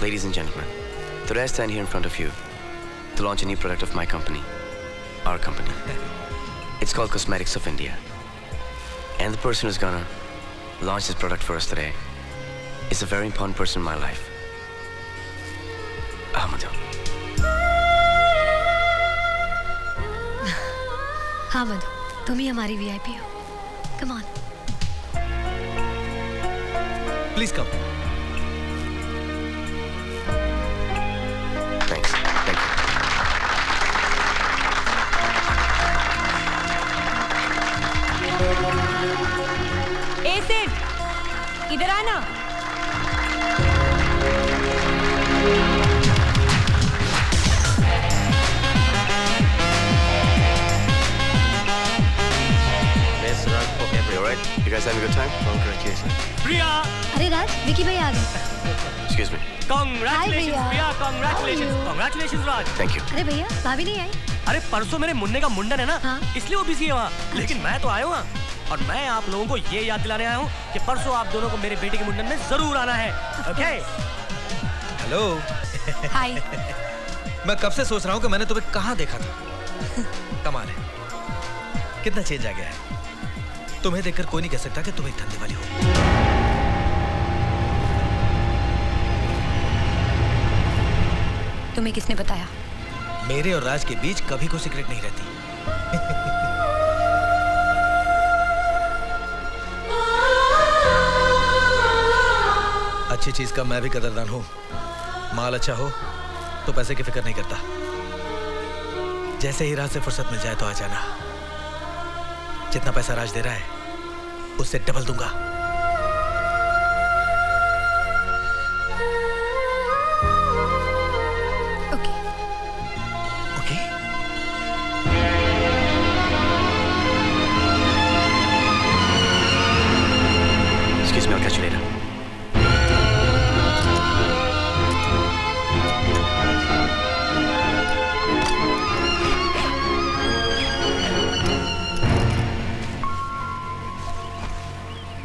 Ladies and gentlemen, today I stand here in front of you to launch a new product of my company, our company. It's called Cosmetics of India. And the person who's gonna launch this product for us today is a very important person in my life. Madhu. हाँ मधु, तुम ही हमारी VIP हो. Come on. Please come. Thanks. Thank you. ए सेठ, इधर आना. You all right? You guys having a good time? Congratulations. प्रिया. अरे राज, विकी भाई आ गए. Excuse me. Congratulations Priya, congratulations. Congratulations Raj. Thank you. अरे भैया, भाभी नहीं आई? अरे परसों मेरे मुन्ने का मुंडन है ना, हाँ? इसलिए वो बिजी है वहाँ. लेकिन मैं तो आया हूँ और मैं आप लोगों को ये याद दिलाने आया हूँ कि परसों आप दोनों को मेरे बेटे के मुंडन में जरूर आना है. ओके? हेलो. हाय. मैं कब से सोच रहा हूँ कि मैंने तुम्हें कहाँ देखा था. कमाल है. कितना चेंज आ गया है. तुम्हें देखकर कोई नहीं कह सकता कि तुम एक धंधे वाली हो. तुम्हें किसने बताया? मेरे और राज के बीच कभी कोई सीक्रेट नहीं रहती. अच्छी चीज का मैं भी कदरदान हूं. माल अच्छा हो तो पैसे की फिक्र नहीं करता. जैसे ही राज से फुर्सत मिल जाए तो आ जाना. जितना पैसा राज दे रहा है उससे डबल दूंगा. Okay. Okay. Excuse me, I'll catch you later.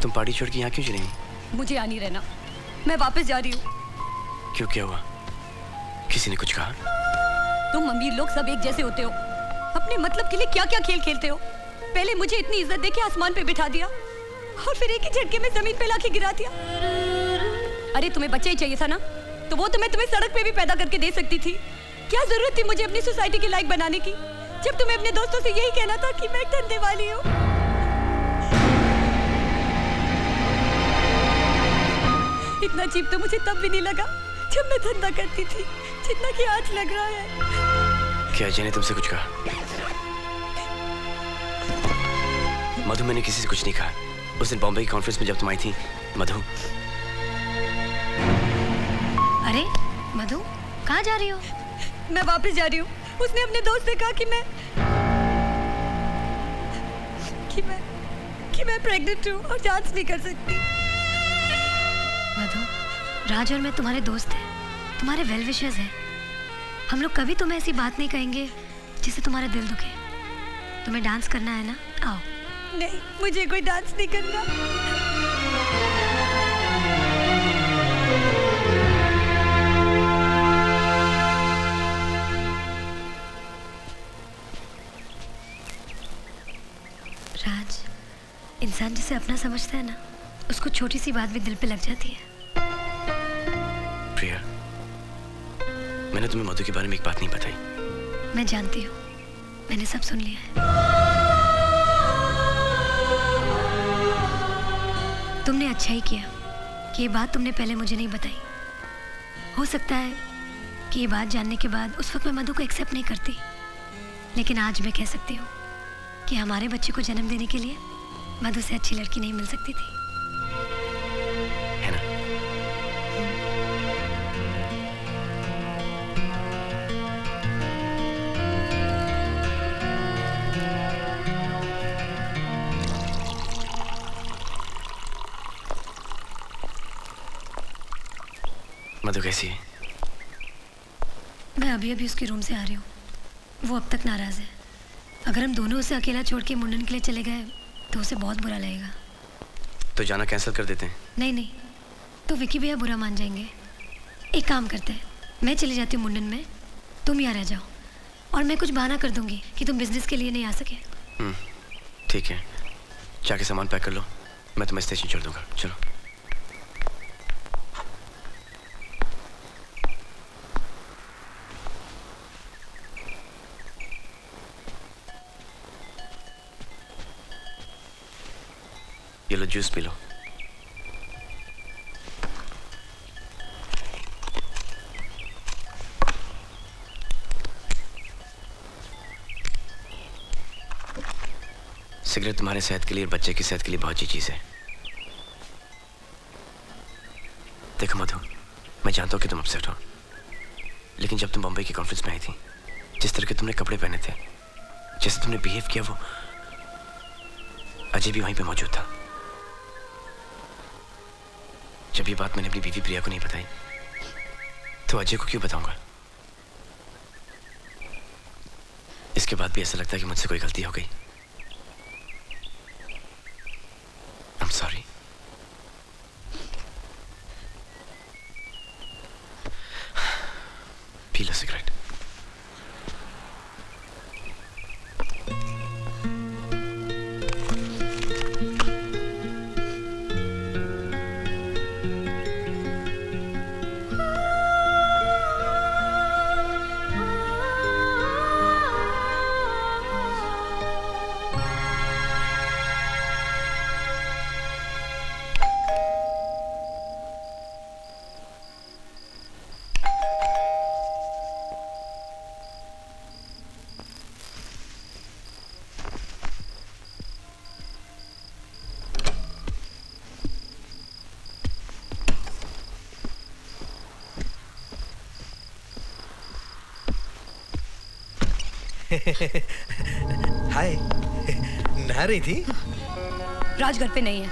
तुम पार्टी छोड़ के यहाँ क्यों चली गई? मुझे यहाँ नहीं रहना. मैं वापस जा रही हूँ. क्यों, क्या हुआ? किसी ने कुछ कहा? तुम अमीर लोग सब एक जैसे होते हो. अपने मतलब के लिए क्या क्या खेल खेलते हो. पहले मुझे इतनी इज्जत देके आसमान पे बिठा दिया और फिर एक ही झटके में जमीन पे लाके गिरा दिया. अरे तुम्हें बच्चा ही चाहिए था ना, तो वो तो मैं तुम्हें सड़क पे भी पैदा करके दे सकती थी. क्या जरूरत थी मुझे अपनी सोसाइटी के लायक बनाने की, जब तुम्हें अपने दोस्तों से यही कहना था कि मैं एक धंधे वाली हूँ. इतना चीप तो मुझे तब भी नहीं लगा जब मैं धंधा करती थी, जितना कि आज लग रहा है. क्या अजय ने तुमसे कुछ कहा? मधु, मैंने किसी से कुछ नहीं कहा. उस दिन बॉम्बे की कॉन्फ्रेंस में जब तुम आई थी, मधु. अरे मधु, कहाँ जा रही हो? मैं वापस जा रही हूँ. उसने अपने दोस्त से कहा कि मैं प्रेग्नेंट हूँ और जांच नहीं कर सकती. मधु, राज और मैं तुम्हारे दोस्त हैं, तुम्हारे वेल विशर्स हैं. हम लोग कभी तुम्हें ऐसी बात नहीं कहेंगे जिससे तुम्हारा दिल दुखे. तुम्हें डांस करना है ना, आओ. नहीं, मुझे कोई डांस नहीं करना. राज, इंसान जिसे अपना समझता है ना, उसको छोटी सी बात भी दिल पे लग जाती है. प्रिया, मैंने तुम्हें मधु के बारे में एक बात नहीं बताई. मैं जानती हूँ, मैंने सब सुन लिया है. तुमने अच्छा ही किया कि ये बात तुमने पहले मुझे नहीं बताई. हो सकता है कि ये बात जानने के बाद उस वक्त मैं मधु को एक्सेप्ट नहीं करती, लेकिन आज मैं कह सकती हूँ कि हमारे बच्चे को जन्म देने के लिए मधु से अच्छी लड़की नहीं मिल सकती थी. है ना? मधु कैसी है? मैं अभी अभी उसके रूम से आ रही हूँ. वो अब तक नाराज है. अगर हम दोनों उसे अकेला छोड़ के मुंडन के लिए चले गए तो उसे बहुत बुरा लगेगा. तो जाना कैंसिल कर देते हैं? नहीं नहीं, तो विकी भैया बुरा मान जाएंगे. एक काम करते हैं, मैं चली जाती हूँ मुंडन में, तुम यहाँ रह जाओ और मैं कुछ बहाना कर दूंगी कि तुम बिजनेस के लिए नहीं आ सके। ठीक है, जाके सामान पैक कर लो, मैं तुम्हें स्टेशन छोड़ दूंगा। चलो। ये लो, जूस पी लो। सिगरेट तुम्हारे सेहत के लिए और बच्चे की सेहत के लिए बहुत अच्छी चीज है। देखो मधु, मैं जानता हूं कि तुम अपसेट हो, लेकिन जब तुम बम्बई की कॉन्फ्रेंस में आई थी, जिस तरह के तुमने कपड़े पहने थे, जैसे तुमने बिहेव किया, वो अजय भी वहीं पे मौजूद था। जब ये बात मैंने अपनी बीवी प्रिया को नहीं बताई, तो अजय को क्यों बताऊंगा? इसके बाद भी ऐसा लगता है कि मुझसे कोई गलती हो गई। I'm sorry. पी लो सिगरेट। हाय, नहा रही थी? राज घर पे नहीं है,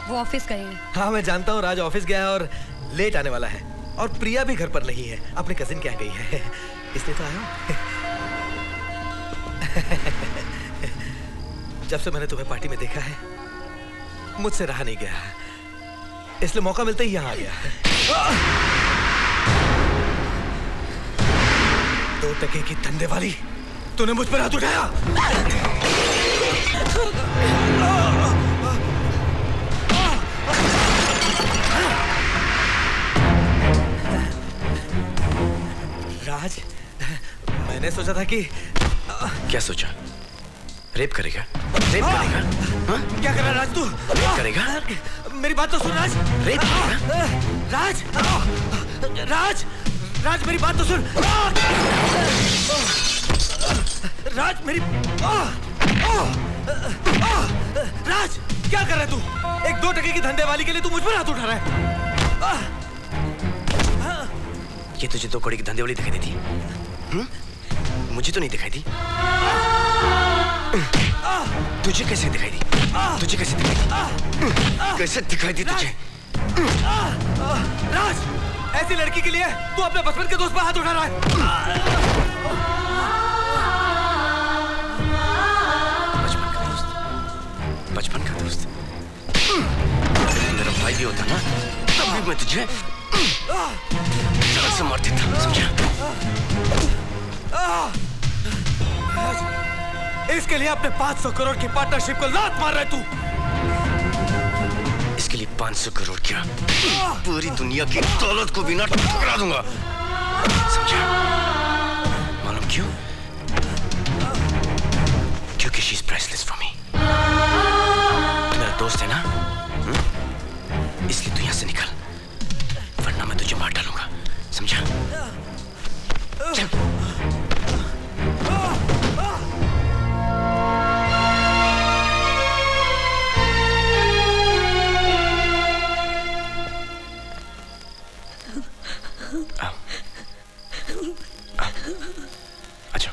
वो ऑफिस गए हैं। हाँ मैं जानता हूँ, राज ऑफिस गया है और लेट आने वाला है, और प्रिया भी घर पर नहीं है, अपने कजिन के यहाँ गई है, इसलिए तो आया हूँ। जब से मैंने तुम्हें पार्टी में देखा है, मुझसे रहा नहीं गया, इसलिए मौका मिलते ही यहाँ आ गया। 2 टके की धंधे वाली, तूने मुझ पर हाथ उठाया। राज, मैंने सोचा था कि क्या सोचा? रेप करेगा? रेप करेगा? हाँ? क्या कर रहा है राज तू? रेप करेगा? मेरी बात तो सुन राज। रेप करेगा? राज, राज, राज मेरी बात तो सुन। राज मेरी राज, क्या कर रहा है तू? एक 2 टके की धंधे वाली के लिए तू मुझ पर हाथ उठा रहा है। ये तुझे 2 कौड़ी की धंधे वाली दिखाई देती? मुझे तो नहीं दिखाई दी। तुझे कैसे दिखाई दी? तुझे कैसे दिखाई दी? कैसे दिखाई दी तुझे? राज, ऐसी लड़की के लिए तू अपने बचपन के दोस्त पर हाथ उठा रहा है। बचपन का दोस्त? मेरा भाई भी होता ना, तब भी मैं तुझे जान से मार देता, समझा? इसके लिए अपने 500 करोड़ की पार्टनरशिप को लात मार रहा है तू। इसके लिए 500 करोड़ क्या, पूरी दुनिया की दौलत को भी ना ठुकरा दूंगा, समझा? मालूम क्यों? क्योंकि she is priceless for me. मेरा दोस्त है ना, इसलिए तू यहां से निकल, वरना मैं तुझे मार डालूंगा, समझा? चल। अच्छा।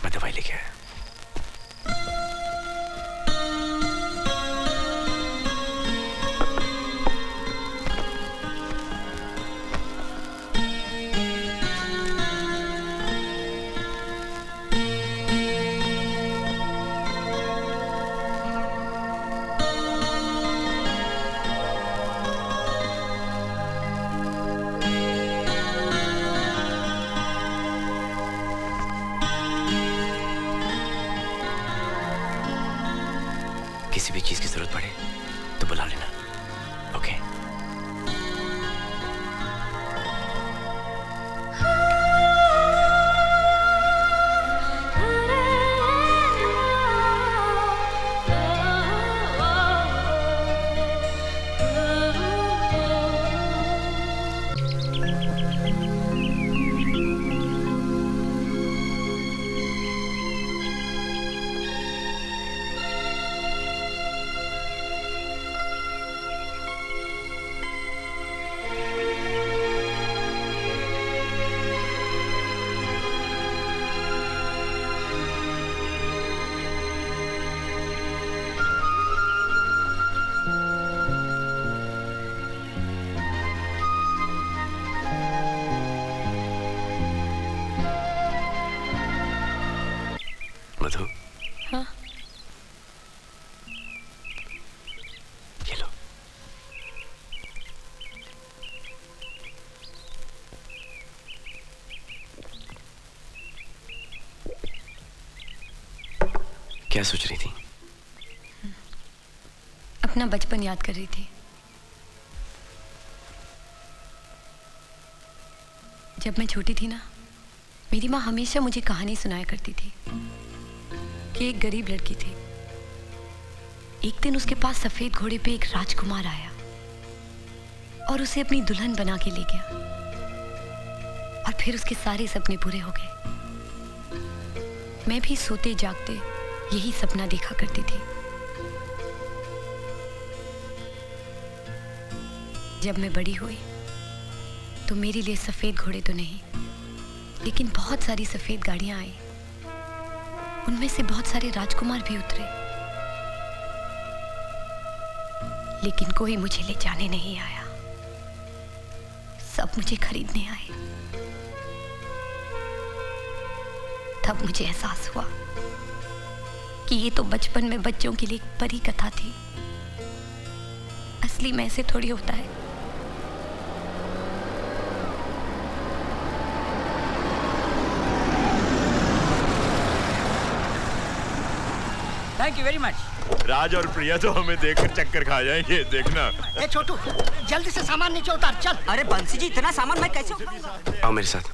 मैं दवाई लेके आया। किसी भी चीज की जरूरत पड़े तो बुला लेना, ओके? मधु, हाँ? ये लो। क्या सोच रही थी? अपना बचपन याद कर रही थी। जब मैं छोटी थी ना, मेरी माँ हमेशा मुझे कहानी सुनाया करती थी कि एक गरीब लड़की थी। एक दिन उसके पास सफेद घोड़े पे एक राजकुमार आया और उसे अपनी दुल्हन बना के ले गया, और फिर उसके सारे सपने पूरे हो गए। मैं भी सोते जागते यही सपना देखा करती थी। जब मैं बड़ी हुई तो मेरे लिए सफेद घोड़े तो नहीं, लेकिन बहुत सारी सफेद गाड़ियां आई। उनमें से बहुत सारे राजकुमार भी उतरे, लेकिन कोई मुझे ले जाने नहीं आया। सब मुझे खरीदने आए। तब मुझे एहसास हुआ कि ये तो बचपन में बच्चों के लिए एक परी कथा थी। असली में ऐसे थोड़ी होता है। Thank you very much. Raj और प्रिया तो हमें देखकर चक्कर खा जाएंगे, देखना। ए छोटू, जल्दी से सामान नीचे उतार, चल। अरे बंसी जी, इतना सामान मैं कैसे उठाऊंगा? आओ मेरे साथ।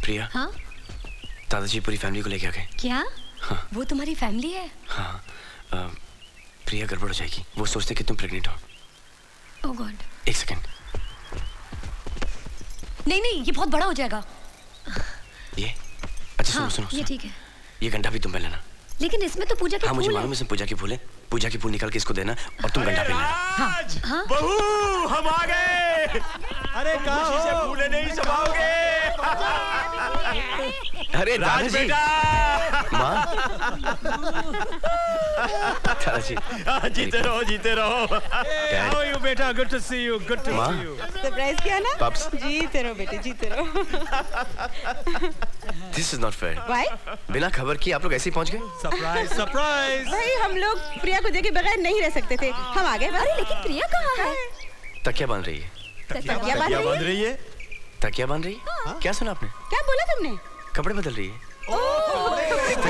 प्रिया। हाँ? दादाजी पूरी फैमिली को लेके आ गए। क्या? हाँ। वो तुम्हारी फैमिली है? हाँ। प्रिया गड़बड़ हो जाएगी। वो सोचते कि तुम प्रेग्नेंट हो। ओह गॉड। एक सेकंड। नहीं नहीं, ये बहुत बड़ा हो जाएगा। ये अच्छा, हाँ, सुनो। ये ठीक है। ये गंढा भी तुम पहन लेना। लेकिन इसमें तो पूजा के हाँ, मुझे फूल मालूम है है। इसमें पूजा के फूल है। पूजा के फूल निकाल के इसको देना और तुम गंढा पहन लेना। राज, हाँ? बहू, हम आ गए। अरे खुशी से फूले नहीं समाओगे। अरे राज दादाजी। बेटा। माँ। दादाजी। जीते रहो, जीते रहो। Dad. you बेटा? Good to see you. Good to माँ। see you. सरप्राइज किया ना? Pups. जीते रहो बेटे, जीते रहो। This is not fair. भाई बिना खबर की आप लोग ऐसे ही पहुंच गए? Surprise, surprise. भाई हम लोग प्रिया को देखे बगैर नहीं रह सकते थे। हम आ गए। अरे लेकिन प्रिया कहाँ है? तकिया बांध रही है। तकिया क्या बांध बांध रही है? रही है? तकिया बांध रही है? क्या सुना आपने? क्या बोला तुमने? कपड़े बदल रही है। ओह